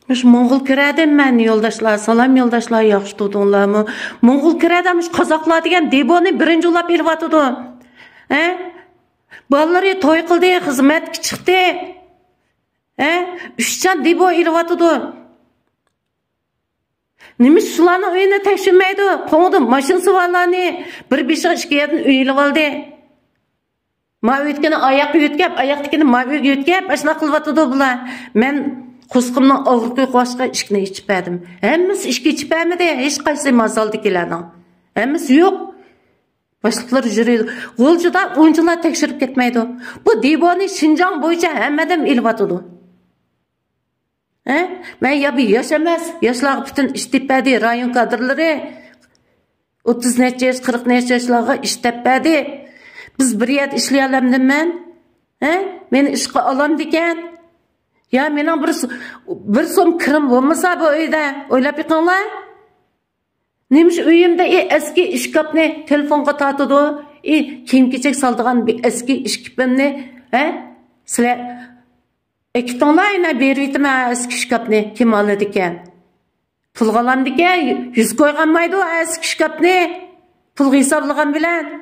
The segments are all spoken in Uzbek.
Müş Moğol kiredim ben yoldaşlar, salam yoldaşlar yaxşı tutduğunlar mı? Moğol kiredim Kazaklar degen deboni birinci olap elvatıdı. Balları toy kıldı, hizmet çıktı. Üçcan debo elvatıdı. Nimiş sularını oyunu tekşinmeydi. Koğudum, maşın sıvarlarını bir beşik işkiyatın üyülü kaldı. Ma ötkeni ayak ötkep, ayaktakini ma ötkep, aşına kılvatıdı bular. Men Kusqımның ağırqı qoşqa işkini içipədim. Həmimiz işki içipəmidi, heç qaysı mazaldı kelənin. Həmimiz yox. Başlıqlar jürüydü. Qolcuda oyuncular tekşirip ketmeydi. Bu deboni Şinjan boyunca həmmədim ilvatıdı. Mən ya bir yaşamaz, yaşlağı bütün iştipədi, rayon kadrları 30 neçə yaş, 40 neçə yaşlağı iştipədi. Biz bir yer işleyelemdim mən. Meni işqi alam deken. Ya mening bir so'm kirim bo'lmasa bu uyda o'ylab yiqinglar. Nemish uyimda eski ishkapni telefonga tortadi, kiyim-kechak soldigan bir eski ishkapimni, sizlar ekitonglar yana berib yetaman eski ishkapni kim oladi ekan? Pulga olamdi ekan, yuz qo'yganmaydi eski ishkapni. Pulga hisoblagan bilan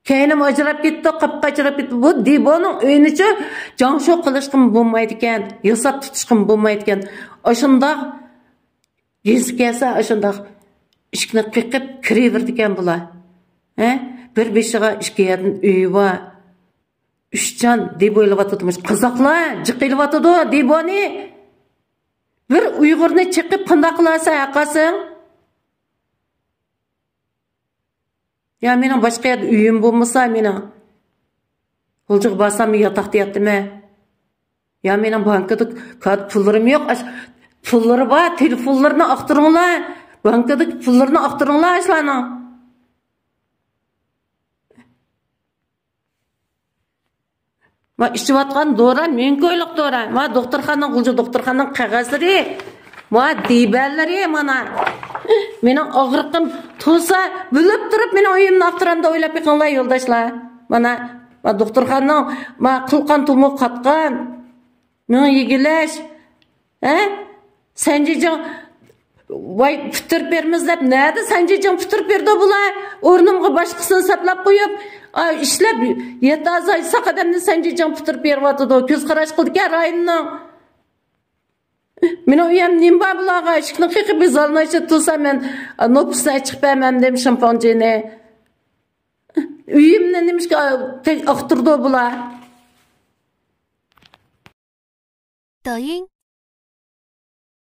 Keynim ajrab ketdi, qapqa ajrab ketdi. Bu deboning uyinichi jangsho qilishqim bo'lmaydi ekan, yasab tutishqim bo'lmaydi ekan. Oshundoq yez kelsa, oshundoq ishni qiqib kiraverdi ekan bular. Bir beshiga ishkiyatning uyi bor. Uchjon deb o'ylayotimiz qozoqlar jiqilyotdi deboni. Bir Uyg'urni chiqib qanday qilasa haqasing? Ya mening boshqa yerda uyim bo'lmasa, mening Qo'ljiq basam yotoqda yotdimi? Ya mening bankada kart pullarim yo'q. Pullari bor, telefonlarni aqtiringlar. Bankada pullarni aqtiringlar ishlarni. Va ishlayotgan dora menko'yliq dora. Va doktorxonaning Qo'ljiq doktorxonaning qog'ozlari, va deballari mana. Mening og'riqim to'sa, bilib turib meni uyimni aqtiranda o'ylab yiqinglar yo'ldoshlar. Mana doktorxonaning qilqan tumu qatqan. Meni yegilash. Sanjijon voy putirib bermiz deb nada Sanjijon putirib berdi bular. O'rnimga boshqasini saplab qo'yib, ishlab yetazay saqadamni Sanjijon putirib beryotdi. Ko'z qarash qildi-ku rayonning. Meni uyam nimba bularga ishni qiqib bezalnacha tursa men nopusna chiqmayman dem shamponjini. Uyimni nimishga aqtirdi bular. 抖音